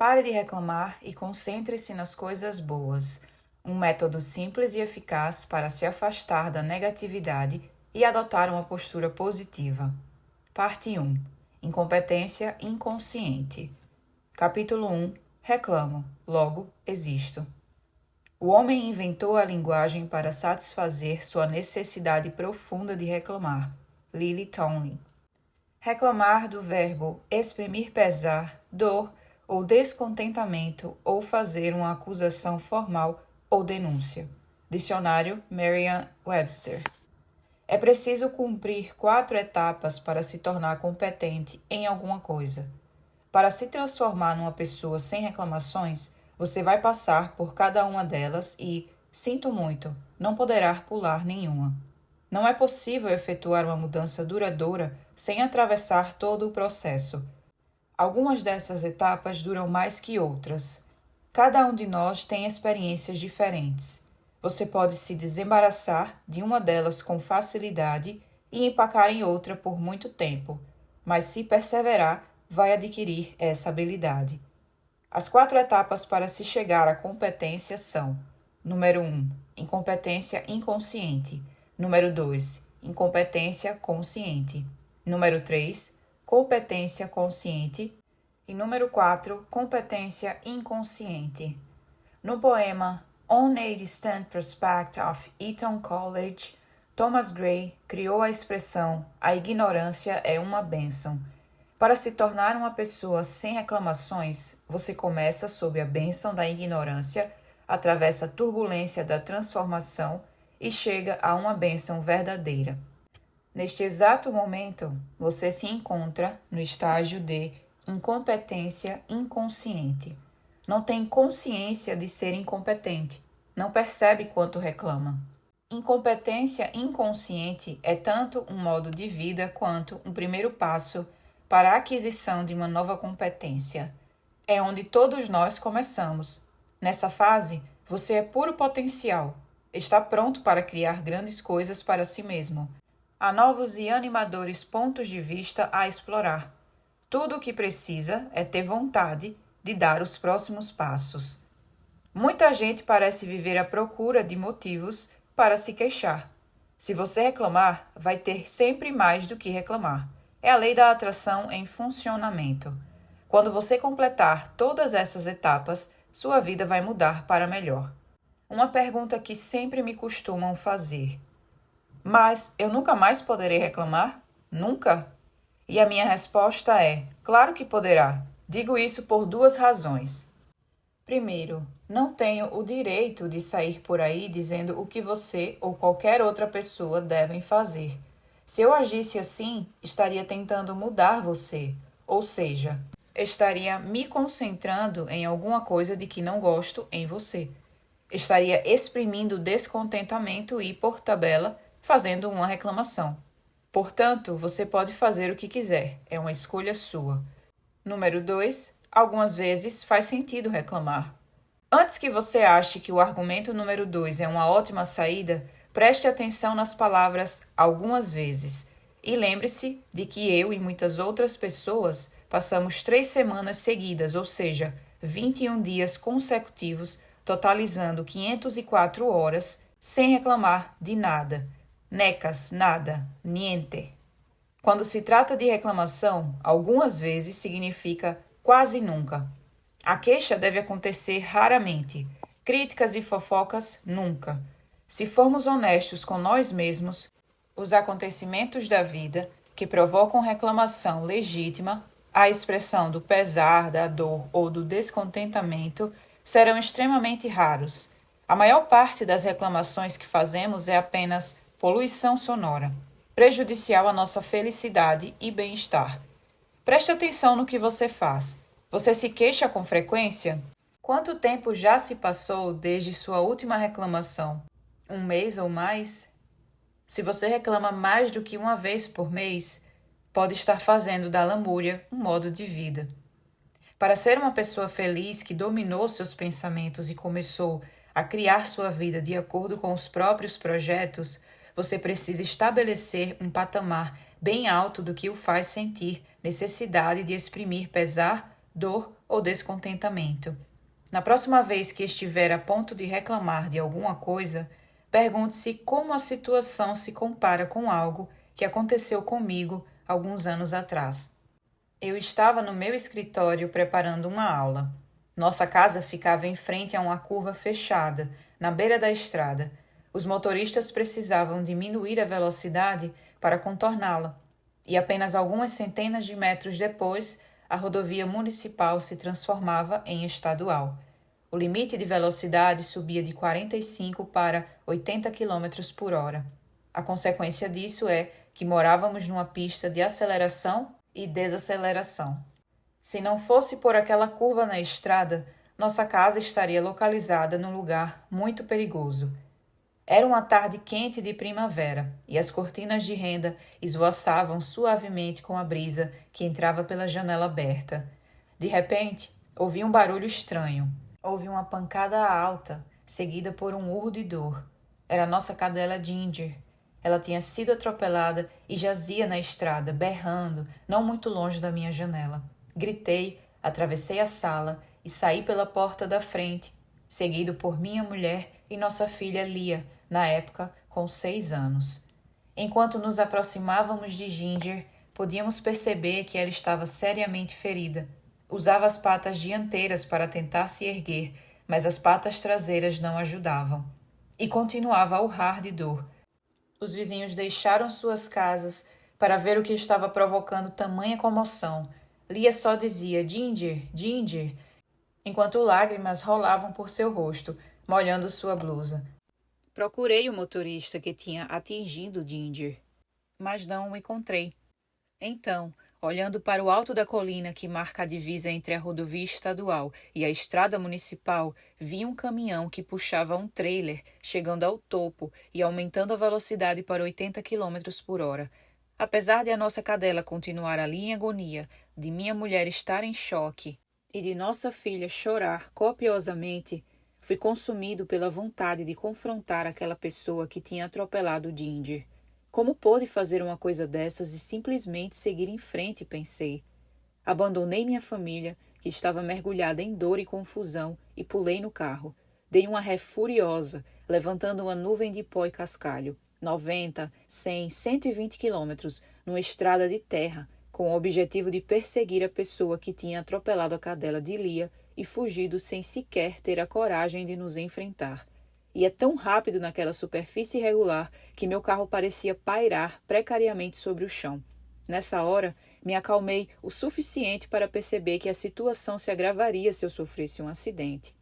Pare de reclamar e concentre-se nas coisas boas. Um método simples e eficaz para se afastar da negatividade e adotar uma postura positiva. Parte 1. Incompetência inconsciente. Capítulo 1. Reclamo, logo existo. O homem inventou a linguagem para satisfazer sua necessidade profunda de reclamar. Lily Tomlin. Reclamar do verbo exprimir pesar, dor ou descontentamento ou fazer uma acusação formal ou denúncia. Dicionário Merriam-Webster. É preciso cumprir 4 etapas para se tornar competente em alguma coisa. Para se transformar numa pessoa sem reclamações, você vai passar por cada uma delas e, sinto muito, não poderá pular nenhuma. Não é possível efetuar uma mudança duradoura sem atravessar todo o processo. Algumas dessas etapas duram mais que outras. Cada um de nós tem experiências diferentes. Você pode se desembaraçar de uma delas com facilidade e empacar em outra por muito tempo, mas se perseverar, vai adquirir essa habilidade. As 4 etapas para se chegar à competência são: número 1, incompetência inconsciente. Número 2, incompetência consciente. Número 3, competência consciente. E número 4, competência inconsciente. No poema On a Distant Prospect of Eton College, Thomas Gray criou a expressão "a ignorância é uma bênção". Para se tornar uma pessoa sem reclamações, você começa sob a bênção da ignorância, atravessa a turbulência da transformação e chega a uma bênção verdadeira. Neste exato momento, você se encontra no estágio de incompetência inconsciente. Não tem consciência de ser incompetente, não percebe quanto reclama. Incompetência inconsciente é tanto um modo de vida quanto um primeiro passo para a aquisição de uma nova competência. É onde todos nós começamos. Nessa fase, você é puro potencial. Está pronto para criar grandes coisas para si mesmo. Há novos e animadores pontos de vista a explorar. Tudo o que precisa é ter vontade de dar os próximos passos. Muita gente parece viver à procura de motivos para se queixar. Se você reclamar, vai ter sempre mais do que reclamar. É a lei da atração em funcionamento. Quando você completar todas essas etapas, sua vida vai mudar para melhor. Uma pergunta que sempre me costumam fazer: mas eu nunca mais poderei reclamar? Nunca? E a minha resposta é: claro que poderá. Digo isso por 2 razões. Primeiro, não tenho o direito de sair por aí dizendo o que você ou qualquer outra pessoa devem fazer. Se eu agisse assim, estaria tentando mudar você, ou seja, estaria me concentrando em alguma coisa de que não gosto em você. Estaria exprimindo descontentamento e, por tabela, fazendo uma reclamação. Portanto, você pode fazer o que quiser, é uma escolha sua. Número 2, algumas vezes faz sentido reclamar. Antes que você ache que o argumento número 2 é uma ótima saída, preste atenção nas palavras "algumas vezes" e lembre-se de que eu e muitas outras pessoas passamos 3 semanas seguidas, ou seja, 21 dias consecutivos, totalizando 504 horas, sem reclamar de nada. Necas, nada, niente. Quando se trata de reclamação, algumas vezes significa quase nunca. A queixa deve acontecer raramente. Críticas e fofocas, nunca. Se formos honestos com nós mesmos, os acontecimentos da vida que provocam reclamação legítima, a expressão do pesar, da dor ou do descontentamento, serão extremamente raros. A maior parte das reclamações que fazemos é apenas poluição sonora, prejudicial à nossa felicidade e bem-estar. Preste atenção no que você faz. Você se queixa com frequência? Quanto tempo já se passou desde sua última reclamação? 1 mês ou mais? Se você reclama mais do que uma vez por mês, pode estar fazendo da lamúria um modo de vida. Para ser uma pessoa feliz que dominou seus pensamentos e começou a criar sua vida de acordo com os próprios projetos, você precisa estabelecer um patamar bem alto do que o faz sentir necessidade de exprimir pesar, dor ou descontentamento. Na próxima vez que estiver a ponto de reclamar de alguma coisa, pergunte-se como a situação se compara com algo que aconteceu comigo alguns anos atrás. Eu estava no meu escritório preparando uma aula. Nossa casa ficava em frente a uma curva fechada, na beira da estrada. Os motoristas precisavam diminuir a velocidade para contorná-la, e apenas algumas centenas de metros depois, a rodovia municipal se transformava em estadual. O limite de velocidade subia de 45 para 80 km por hora. A consequência disso é que morávamos numa pista de aceleração e desaceleração. Se não fosse por aquela curva na estrada, nossa casa estaria localizada num lugar muito perigoso. Era uma tarde quente de primavera e as cortinas de renda esvoaçavam suavemente com a brisa que entrava pela janela aberta. De repente, ouvi um barulho estranho. Houve uma pancada alta, seguida por um urro de dor. Era nossa cadela Ginger. Ela tinha sido atropelada e jazia na estrada, berrando, não muito longe da minha janela. Gritei, atravessei a sala e saí pela porta da frente, seguido por minha mulher e nossa filha Lia, na época com 6 anos. Enquanto nos aproximávamos de Ginger, podíamos perceber que ela estava seriamente ferida. Usava as patas dianteiras para tentar se erguer, mas as patas traseiras não ajudavam. E continuava a urrar de dor. Os vizinhos deixaram suas casas para ver o que estava provocando tamanha comoção. Lia só dizia Ginger, Ginger, enquanto lágrimas rolavam por seu rosto, molhando sua blusa. Procurei o motorista que tinha atingido Ginger, mas não o encontrei. Então, olhando para o alto da colina que marca a divisa entre a rodovia estadual e a estrada municipal, vi um caminhão que puxava um trailer, chegando ao topo e aumentando a velocidade para 80 km por hora. Apesar de a nossa cadela continuar ali em agonia, de minha mulher estar em choque e de nossa filha chorar copiosamente, fui consumido pela vontade de confrontar aquela pessoa que tinha atropelado Ginger. Como pôde fazer uma coisa dessas e simplesmente seguir em frente, pensei. Abandonei minha família, que estava mergulhada em dor e confusão, e pulei no carro. Dei uma ré furiosa, levantando uma nuvem de pó e cascalho. 90, 100, 120 quilômetros, numa estrada de terra, com o objetivo de perseguir a pessoa que tinha atropelado a cadela de Lia e fugido sem sequer ter a coragem de nos enfrentar. Ia tão rápido naquela superfície irregular que meu carro parecia pairar precariamente sobre o chão. Nessa hora, me acalmei o suficiente para perceber que a situação se agravaria se eu sofresse um acidente.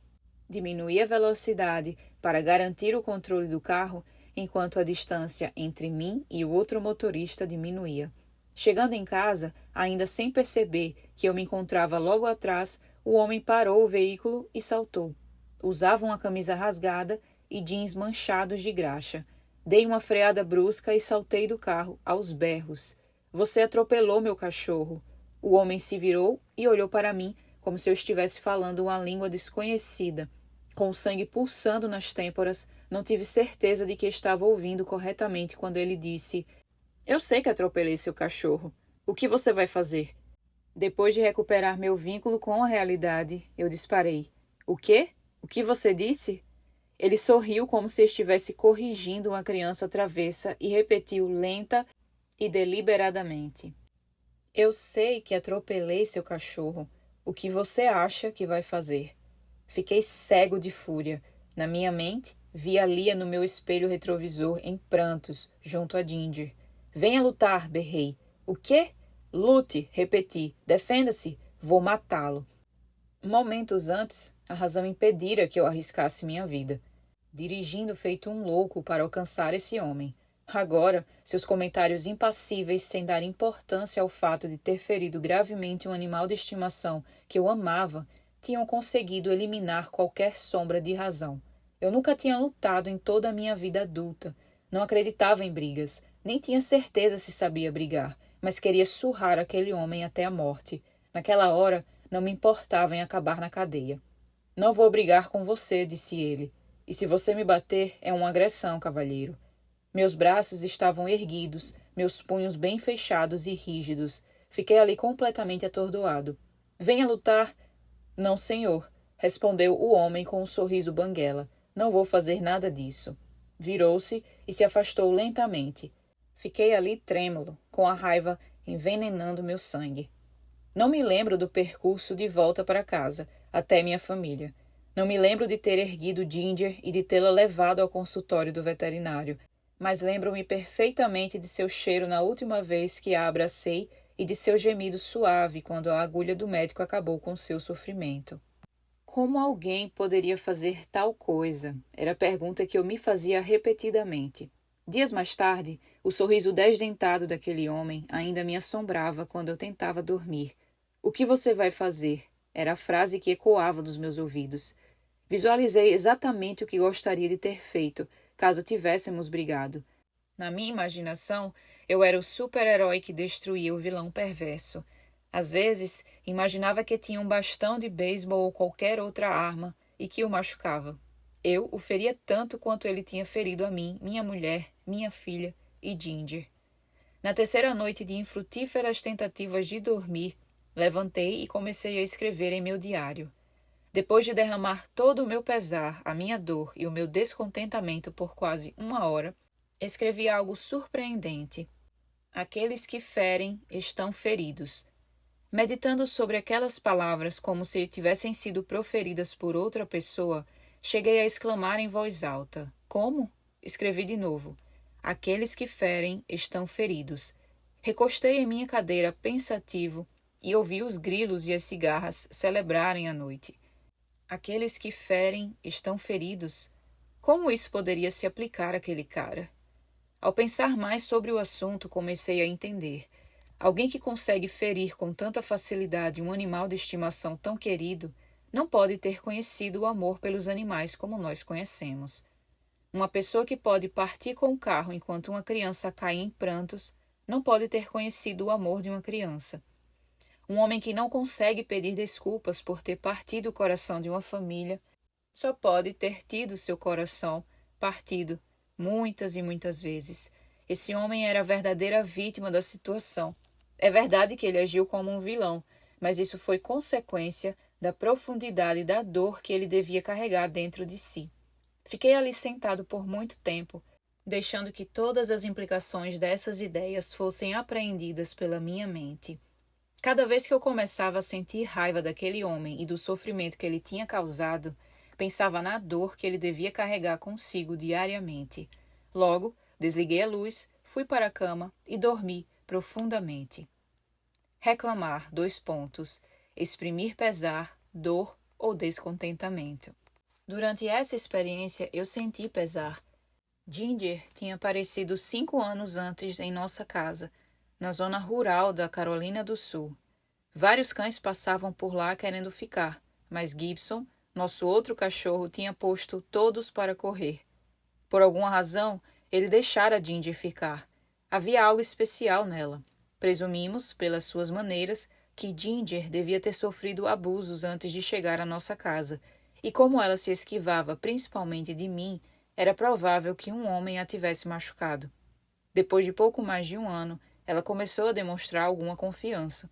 Diminuí a velocidade para garantir o controle do carro, enquanto a distância entre mim e o outro motorista diminuía. Chegando em casa, ainda sem perceber que eu me encontrava logo atrás, o homem parou o veículo e saltou. Usava uma camisa rasgada e jeans manchados de graxa. Dei uma freada brusca e saltei do carro, aos berros. Você atropelou meu cachorro. O homem se virou e olhou para mim, como se eu estivesse falando uma língua desconhecida. Com o sangue pulsando nas têmporas, não tive certeza de que estava ouvindo corretamente quando ele disse: Eu sei que atropelei seu cachorro. O que você vai fazer? Depois de recuperar meu vínculo com a realidade, eu disparei. O quê? O que você disse? Ele sorriu como se estivesse corrigindo uma criança travessa e repetiu lenta e deliberadamente. Eu sei que atropelei seu cachorro. O que você acha que vai fazer? Fiquei cego de fúria. Na minha mente, vi a Lia no meu espelho retrovisor em prantos, junto a Ginger. Venha lutar, berrei. O quê? Lute, repeti. Defenda-se. Vou matá-lo. Momentos antes, a razão impedira que eu arriscasse minha vida, dirigindo feito um louco para alcançar esse homem. Agora, seus comentários impassíveis sem dar importância ao fato de ter ferido gravemente um animal de estimação que eu amava, tinham conseguido eliminar qualquer sombra de razão. Eu nunca tinha lutado em toda a minha vida adulta. Não acreditava em brigas, nem tinha certeza se sabia brigar, mas queria surrar aquele homem até a morte. Naquela hora, não me importava em acabar na cadeia. Não vou brigar com você, disse ele. E se você me bater, é uma agressão, cavalheiro. Meus braços estavam erguidos, meus punhos bem fechados e rígidos. Fiquei ali completamente atordoado. Venha lutar. Não, senhor, respondeu o homem com um sorriso banguela. Não vou fazer nada disso. Virou-se e se afastou lentamente. Fiquei ali trêmulo, com a raiva envenenando meu sangue. Não me lembro do percurso de volta para casa, até minha família. Não me lembro de ter erguido Ginger e de tê-la levado ao consultório do veterinário, mas lembro-me perfeitamente de seu cheiro na última vez que a abracei e de seu gemido suave quando a agulha do médico acabou com seu sofrimento. Como alguém poderia fazer tal coisa? Era a pergunta que eu me fazia repetidamente. Dias mais tarde, o sorriso desdentado daquele homem ainda me assombrava quando eu tentava dormir. O que você vai fazer? Era a frase que ecoava dos meus ouvidos. Visualizei exatamente o que gostaria de ter feito, caso tivéssemos brigado. Na minha imaginação, eu era o super-herói que destruía o vilão perverso. Às vezes, imaginava que tinha um bastão de beisebol ou qualquer outra arma e que o machucava. Eu o feria tanto quanto ele tinha ferido a mim, minha mulher, minha filha e Ginger. Na terceira noite de infrutíferas tentativas de dormir, levantei e comecei a escrever em meu diário. Depois de derramar todo o meu pesar, a minha dor e o meu descontentamento por quase 1 hora, escrevi algo surpreendente. Aqueles que ferem estão feridos. Meditando sobre aquelas palavras como se tivessem sido proferidas por outra pessoa, cheguei a exclamar em voz alta. Como? Escrevi de novo. Aqueles que ferem estão feridos. Recostei em minha cadeira pensativo e ouvi os grilos e as cigarras celebrarem a noite. Aqueles que ferem estão feridos? Como isso poderia se aplicar àquele cara? Ao pensar mais sobre o assunto, comecei a entender. Alguém que consegue ferir com tanta facilidade um animal de estimação tão querido não pode ter conhecido o amor pelos animais como nós conhecemos. Uma pessoa que pode partir com o carro enquanto uma criança cai em prantos não pode ter conhecido o amor de uma criança. Um homem que não consegue pedir desculpas por ter partido o coração de uma família só pode ter tido seu coração partido muitas e muitas vezes. Esse homem era a verdadeira vítima da situação. É verdade que ele agiu como um vilão, mas isso foi consequência da profundidade da dor que ele devia carregar dentro de si. Fiquei ali sentado por muito tempo, deixando que todas as implicações dessas ideias fossem apreendidas pela minha mente. Cada vez que eu começava a sentir raiva daquele homem e do sofrimento que ele tinha causado, pensava na dor que ele devia carregar consigo diariamente. Logo, desliguei a luz, fui para a cama e dormi profundamente. Reclamar, exprimir pesar, dor ou descontentamento. Durante essa experiência, eu senti pesar. Ginger tinha aparecido 5 anos antes em nossa casa, na zona rural da Carolina do Sul. Vários cães passavam por lá querendo ficar, mas Gibson, nosso outro cachorro, tinha posto todos para correr. Por alguma razão, ele deixara Ginger ficar. Havia algo especial nela. Presumimos, pelas suas maneiras, que Ginger devia ter sofrido abusos antes de chegar à nossa casa, e como ela se esquivava principalmente de mim, era provável que um homem a tivesse machucado. Depois de pouco mais de 1 ano, ela começou a demonstrar alguma confiança.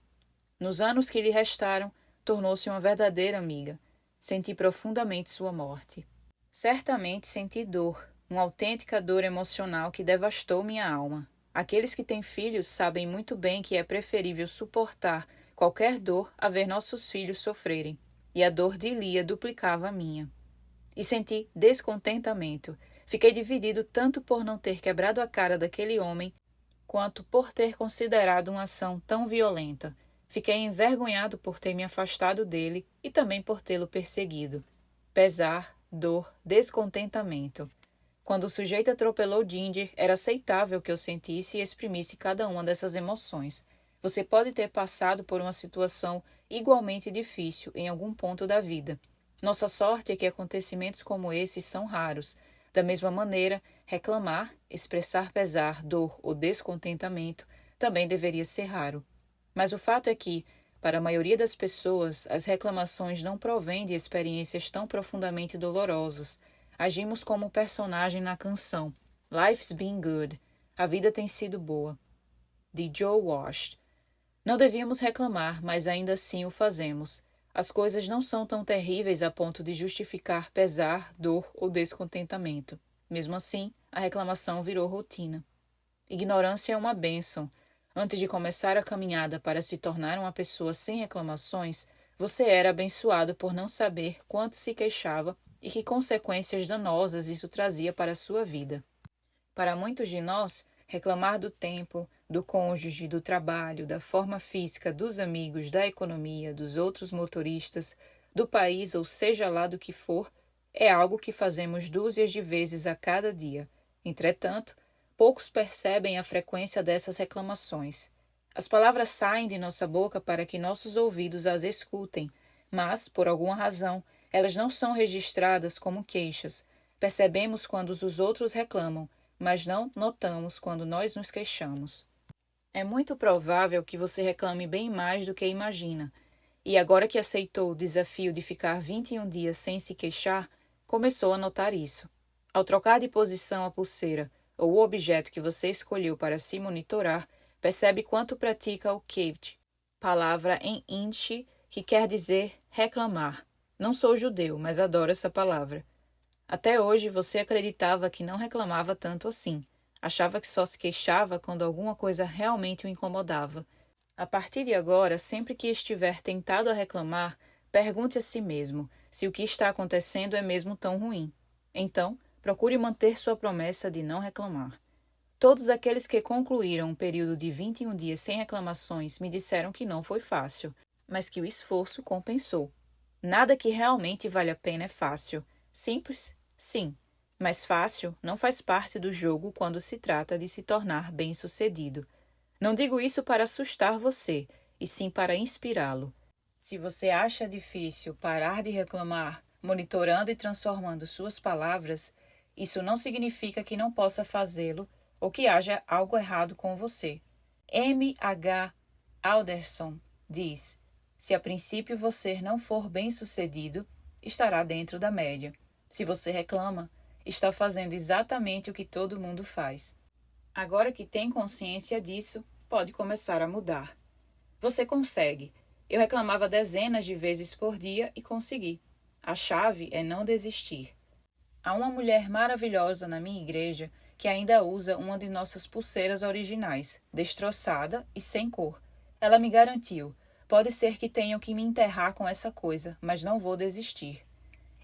Nos anos que lhe restaram, tornou-se uma verdadeira amiga. Senti profundamente sua morte. Certamente senti dor, uma autêntica dor emocional que devastou minha alma. Aqueles que têm filhos sabem muito bem que é preferível suportar qualquer dor a ver nossos filhos sofrerem, e a dor de Lia duplicava a minha. E senti descontentamento. Fiquei dividido tanto por não ter quebrado a cara daquele homem, quanto por ter considerado uma ação tão violenta. Fiquei envergonhado por ter me afastado dele e também por tê-lo perseguido. Pesar, dor, descontentamento. Quando o sujeito atropelou Ginger, era aceitável que eu sentisse e exprimisse cada uma dessas emoções. Você pode ter passado por uma situação igualmente difícil em algum ponto da vida. Nossa sorte é que acontecimentos como esses são raros. Da mesma maneira, reclamar, expressar pesar, dor ou descontentamento também deveria ser raro. Mas o fato é que, para a maioria das pessoas, as reclamações não provêm de experiências tão profundamente dolorosas. Agimos como o personagem na canção Life's Been Good, A Vida Tem Sido Boa, de Joe Walsh. Não devíamos reclamar, mas ainda assim o fazemos. as coisas não são tão terríveis a ponto de justificar pesar, dor ou descontentamento. Mesmo assim, a reclamação virou rotina. Ignorância é uma bênção. Antes de começar a caminhada para se tornar uma pessoa sem reclamações, você era abençoado por não saber quanto se queixava e que consequências danosas isso trazia para a sua vida. Para muitos de nós, reclamar do tempo, do cônjuge, do trabalho, da forma física, dos amigos, da economia, dos outros motoristas, do país ou seja lá do que for, é algo que fazemos dúzias de vezes a cada dia. Entretanto, poucos percebem a frequência dessas reclamações. As palavras saem de nossa boca para que nossos ouvidos as escutem, mas, por alguma razão, elas não são registradas como queixas. Percebemos quando os outros reclamam, mas não notamos quando nós nos queixamos. É muito provável que você reclame bem mais do que imagina, e agora que aceitou o desafio de ficar 21 dias sem se queixar, começou a notar isso. Ao trocar de posição a pulseira ou o objeto que você escolheu para se monitorar, percebe quanto pratica o kavt, palavra em yiddish que quer dizer reclamar. Não sou judeu, mas adoro essa palavra. Até hoje você acreditava que não reclamava tanto assim. Achava que só se queixava quando alguma coisa realmente o incomodava. A partir de agora, sempre que estiver tentado a reclamar, pergunte a si mesmo se o que está acontecendo é mesmo tão ruim. Então, procure manter sua promessa de não reclamar. Todos aqueles que concluíram um período de 21 dias sem reclamações me disseram que não foi fácil, mas que o esforço compensou. Nada que realmente vale a pena é fácil. Simples? Sim. Mas fácil não faz parte do jogo quando se trata de se tornar bem-sucedido. Não digo isso para assustar você, e sim para inspirá-lo. Se você acha difícil parar de reclamar, monitorando e transformando suas palavras, isso não significa que não possa fazê-lo ou que haja algo errado com você. M. H. Alderson diz: se a princípio você não for bem-sucedido, estará dentro da média. Se você reclama, está fazendo exatamente o que todo mundo faz. Agora que tem consciência disso, pode começar a mudar. Você consegue. Eu reclamava dezenas de vezes por dia e consegui. A chave é não desistir. Há uma mulher maravilhosa na minha igreja que ainda usa uma de nossas pulseiras originais, destroçada e sem cor. Ela me garantiu: pode ser que tenham que me enterrar com essa coisa, mas não vou desistir.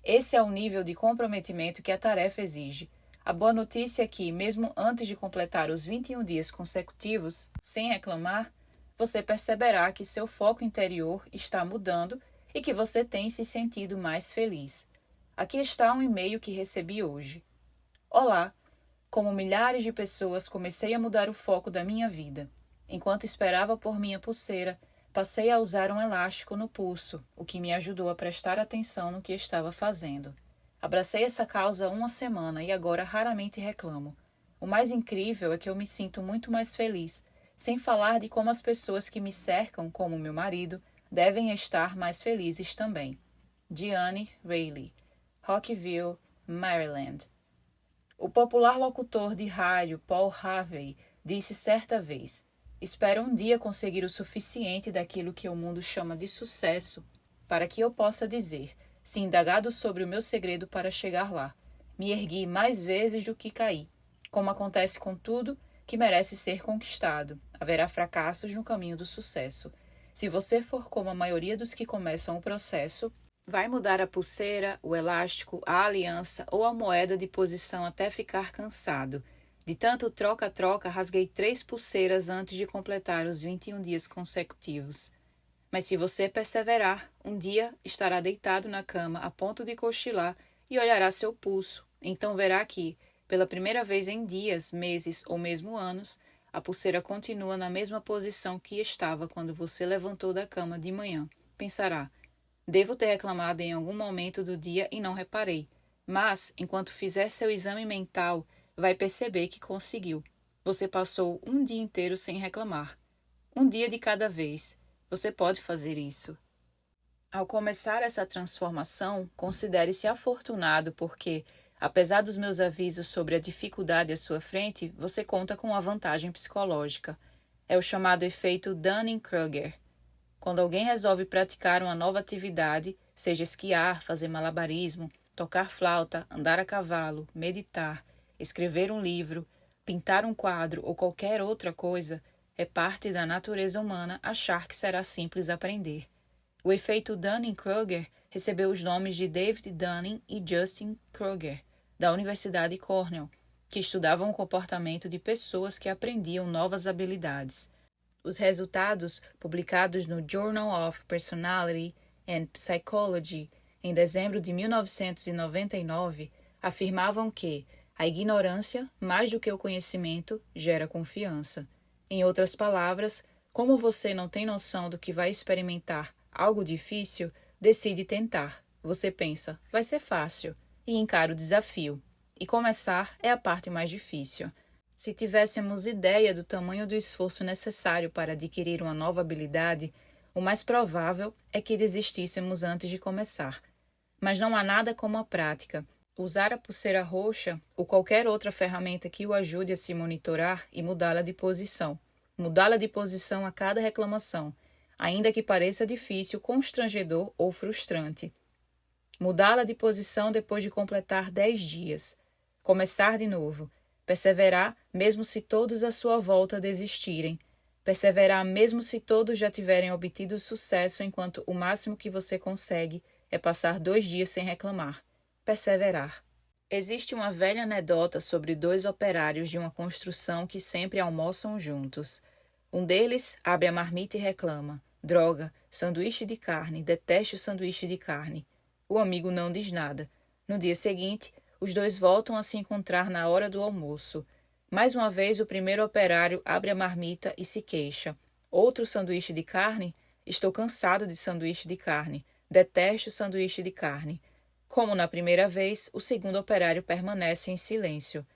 Esse é o nível de comprometimento que a tarefa exige. A boa notícia é que, mesmo antes de completar os 21 dias consecutivos, sem reclamar, você perceberá que seu foco interior está mudando e que você tem se sentido mais feliz. Aqui está um e-mail que recebi hoje. Olá! Como milhares de pessoas, comecei a mudar o foco da minha vida. Enquanto esperava por minha pulseira, passei a usar um elástico no pulso, o que me ajudou a prestar atenção no que estava fazendo. Abracei essa causa 1 semana e agora raramente reclamo. O mais incrível é que eu me sinto muito mais feliz, sem falar de como as pessoas que me cercam, como meu marido, devem estar mais felizes também. Diane Rayleigh, Rockville, Maryland. O popular locutor de rádio Paul Harvey disse certa vez: espero um dia conseguir o suficiente daquilo que o mundo chama de sucesso para que eu possa dizer, se indagado sobre o meu segredo para chegar lá, me ergui mais vezes do que caí. Como acontece com tudo que merece ser conquistado, haverá fracassos no caminho do sucesso. Se você for como a maioria dos que começam o processo, vai mudar a pulseira, o elástico, a aliança ou a moeda de posição até ficar cansado. De tanto troca-troca, rasguei 3 pulseiras antes de completar os 21 dias consecutivos. Mas se você perseverar, um dia estará deitado na cama a ponto de cochilar e olhará seu pulso. Então verá que, pela primeira vez em dias, meses ou mesmo anos, a pulseira continua na mesma posição que estava quando você levantou da cama de manhã. Pensará: devo ter reclamado em algum momento do dia e não reparei. Mas, enquanto fizer seu exame mental, vai perceber que conseguiu. Você passou um dia inteiro sem reclamar. Um dia de cada vez. Você pode fazer isso. Ao começar essa transformação, considere-se afortunado porque, apesar dos meus avisos sobre a dificuldade à sua frente, você conta com uma vantagem psicológica. É o chamado efeito Dunning-Kruger. quando alguém resolve praticar uma nova atividade, seja esquiar, fazer malabarismo, tocar flauta, andar a cavalo, meditar, escrever um livro, pintar um quadro ou qualquer outra coisa, é parte da natureza humana achar que será simples aprender. O efeito Dunning-Kruger recebeu os nomes de David Dunning e Justin Kruger, da Universidade Cornell, que estudavam o comportamento de pessoas que aprendiam novas habilidades. Os resultados, publicados no Journal of Personality and Psychology em dezembro de 1999, afirmavam que a ignorância, mais do que o conhecimento, gera confiança. Em outras palavras, como você não tem noção do que vai experimentar algo difícil, decide tentar. Você pensa, vai ser fácil, e encara o desafio. E começar é a parte mais difícil. Se tivéssemos ideia do tamanho do esforço necessário para adquirir uma nova habilidade, o mais provável é que desistíssemos antes de começar. Mas não há nada como a prática. Usar a pulseira roxa ou qualquer outra ferramenta que o ajude a se monitorar e mudá-la de posição. Mudá-la de posição a cada reclamação, ainda que pareça difícil, constrangedor ou frustrante. Mudá-la de posição depois de completar 10 dias. Começar de novo. Perseverar mesmo se todos à sua volta desistirem. Perseverar mesmo se todos já tiverem obtido sucesso, enquanto o máximo que você consegue é passar 2 dias sem reclamar. Perseverar. Existe uma velha anedota sobre 2 operários de uma construção que sempre almoçam juntos. Um deles abre a marmita e reclama. Droga, sanduíche de carne, detesto sanduíche de carne. O amigo não diz nada. No dia seguinte, os 2 voltam a se encontrar na hora do almoço. Mais uma vez, o primeiro operário abre a marmita e se queixa. Outro sanduíche de carne? Estou cansado de sanduíche de carne. Detesto sanduíche de carne. Como na primeira vez, o segundo operário permanece em silêncio.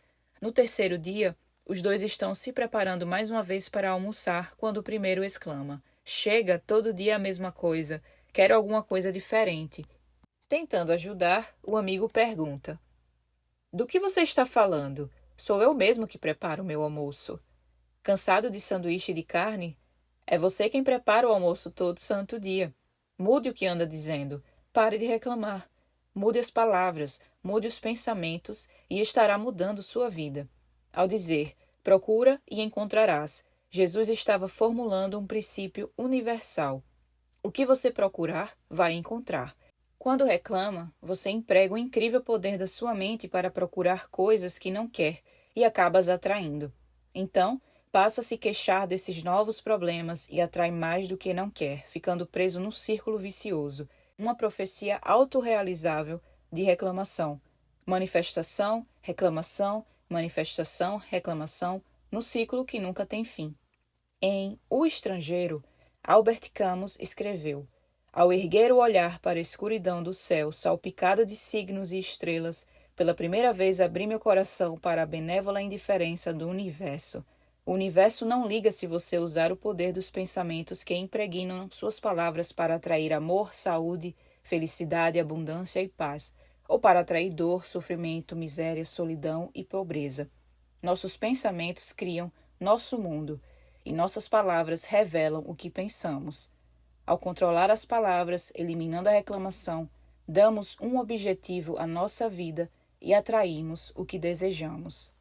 No terceiro dia, os 2 estão se preparando mais uma vez para almoçar, quando o primeiro exclama: Chega, todo dia a mesma coisa. Quero alguma coisa diferente. Tentando ajudar, o amigo pergunta: Do que você está falando? Sou eu mesmo que preparo o meu almoço. Cansado de sanduíche de carne? É você quem prepara o almoço todo santo dia. Mude o que anda dizendo. Pare de reclamar. Mude as palavras, mude os pensamentos e estará mudando sua vida. Ao dizer, procura e encontrarás, Jesus estava formulando um princípio universal. O que você procurar, vai encontrar. Quando reclama, você emprega o incrível poder da sua mente para procurar coisas que não quer e acaba as atraindo. Então, passa a se queixar desses novos problemas e atrai mais do que não quer, ficando preso num círculo vicioso, uma profecia autorrealizável de reclamação. Manifestação, reclamação, manifestação, reclamação, no ciclo que nunca tem fim. Em O Estrangeiro, Albert Camus escreveu: Ao erguer o olhar para a escuridão do céu, salpicada de signos e estrelas, pela primeira vez abri meu coração para a benévola indiferença do universo. O universo não liga se você usar o poder dos pensamentos que impregnam suas palavras para atrair amor, saúde, felicidade, abundância e paz, ou para atrair dor, sofrimento, miséria, solidão e pobreza. Nossos pensamentos criam nosso mundo, e nossas palavras revelam o que pensamos. Ao controlar as palavras, eliminando a reclamação, damos um objetivo à nossa vida e atraímos o que desejamos.